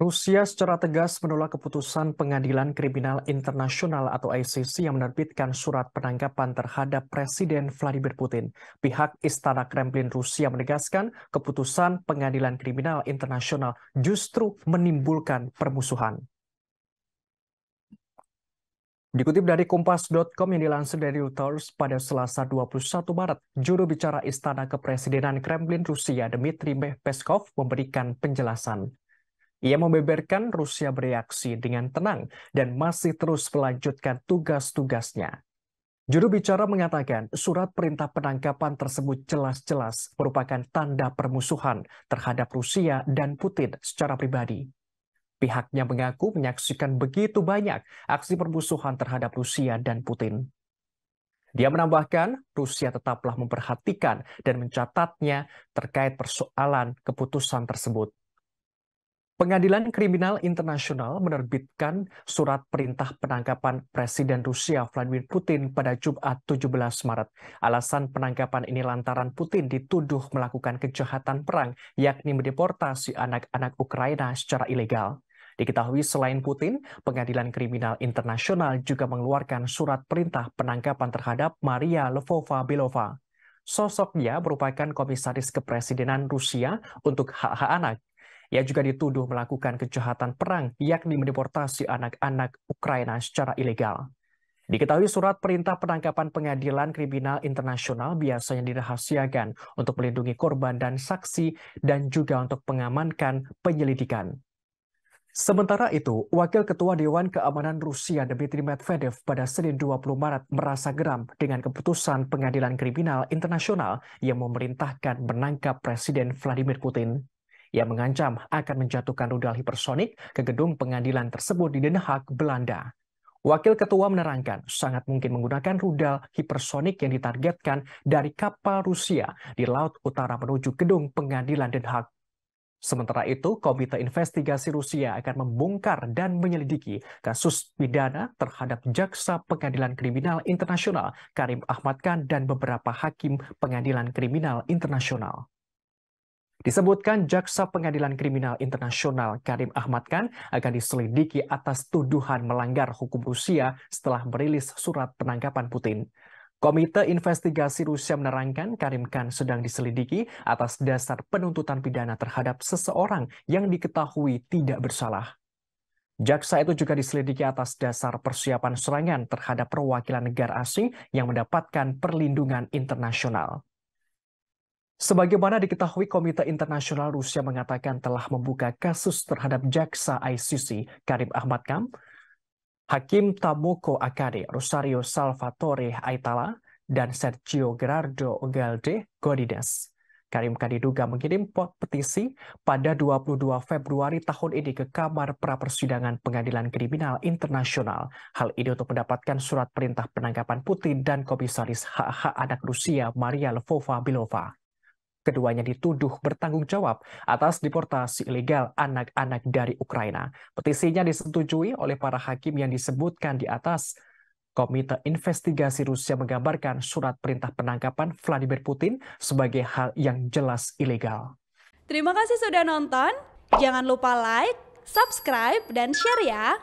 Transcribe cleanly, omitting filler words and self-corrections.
Rusia secara tegas menolak keputusan Pengadilan Kriminal Internasional atau ICC yang menerbitkan surat penangkapan terhadap Presiden Vladimir Putin. Pihak Istana Kremlin Rusia menegaskan keputusan Pengadilan Kriminal Internasional justru menimbulkan permusuhan. Dikutip dari Kompas.com yang dilansir dari Reuters pada Selasa 21 Maret, juru bicara Istana Kepresidenan Kremlin Rusia Dmitry Peskov memberikan penjelasan. Ia membeberkan Rusia bereaksi dengan tenang dan masih terus melanjutkan tugas-tugasnya. Juru bicara mengatakan surat perintah penangkapan tersebut jelas-jelas merupakan tanda permusuhan terhadap Rusia dan Putin secara pribadi. Pihaknya mengaku menyaksikan begitu banyak aksi permusuhan terhadap Rusia dan Putin. Dia menambahkan, Rusia tetaplah memperhatikan dan mencatatnya terkait persoalan keputusan tersebut. Pengadilan Kriminal Internasional menerbitkan surat perintah penangkapan Presiden Rusia Vladimir Putin pada Jumat 17 Maret. Alasan penangkapan ini lantaran Putin dituduh melakukan kejahatan perang, yakni mendeportasi anak-anak Ukraina secara ilegal. Diketahui selain Putin, Pengadilan Kriminal Internasional juga mengeluarkan surat perintah penangkapan terhadap Maria Lvova-Belova. Sosoknya merupakan komisaris kepresidenan Rusia untuk hak-hak anak. Ia juga dituduh melakukan kejahatan perang, yakni mendeportasi anak-anak Ukraina secara ilegal. Diketahui surat perintah penangkapan Pengadilan Kriminal Internasional biasanya dirahasiakan untuk melindungi korban dan saksi dan juga untuk mengamankan penyelidikan. Sementara itu, Wakil Ketua Dewan Keamanan Rusia Dmitry Medvedev pada Senin 20 Maret merasa geram dengan keputusan Pengadilan Kriminal Internasional yang memerintahkan menangkap Presiden Vladimir Putin. Ia mengancam akan menjatuhkan rudal hipersonik ke gedung pengadilan tersebut di Den Haag, Belanda. Wakil Ketua menerangkan sangat mungkin menggunakan rudal hipersonik yang ditargetkan dari kapal Rusia di Laut Utara menuju gedung pengadilan Den Haag. Sementara itu, Komite Investigasi Rusia akan membongkar dan menyelidiki kasus pidana terhadap Jaksa Pengadilan Kriminal Internasional Karim Ahmad Khan dan beberapa hakim Pengadilan Kriminal Internasional. Disebutkan Jaksa Pengadilan Kriminal Internasional Karim Ahmad Khan akan diselidiki atas tuduhan melanggar hukum Rusia setelah merilis surat penangkapan Putin. Komite Investigasi Rusia menerangkan Karim Khan sedang diselidiki atas dasar penuntutan pidana terhadap seseorang yang diketahui tidak bersalah. Jaksa itu juga diselidiki atas dasar persiapan serangan terhadap perwakilan negara asing yang mendapatkan perlindungan internasional. Sebagaimana diketahui, Komite Internasional Rusia mengatakan telah membuka kasus terhadap Jaksa ICC Karim Ahmad Khan, Hakim Tomoko Akade, Rosario Salvatore Aitala, dan Sergio Gerardo Ugalde Godinez. Karim Khan diduga mengirim petisi pada 22 Februari tahun ini ke Kamar Pra-Persidangan Pengadilan Kriminal Internasional. Hal ini untuk mendapatkan surat perintah penangkapan Putin dan Komisaris Hak-Hak Anak Rusia Maria Lvova-Belova. Keduanya dituduh bertanggung jawab atas deportasi ilegal anak-anak dari Ukraina. Petisinya disetujui oleh para hakim yang disebutkan di atas. Komite Investigasi Rusia menggambarkan surat perintah penangkapan Vladimir Putin sebagai hal yang jelas ilegal. Terima kasih sudah nonton. Jangan lupa like, subscribe, dan share ya.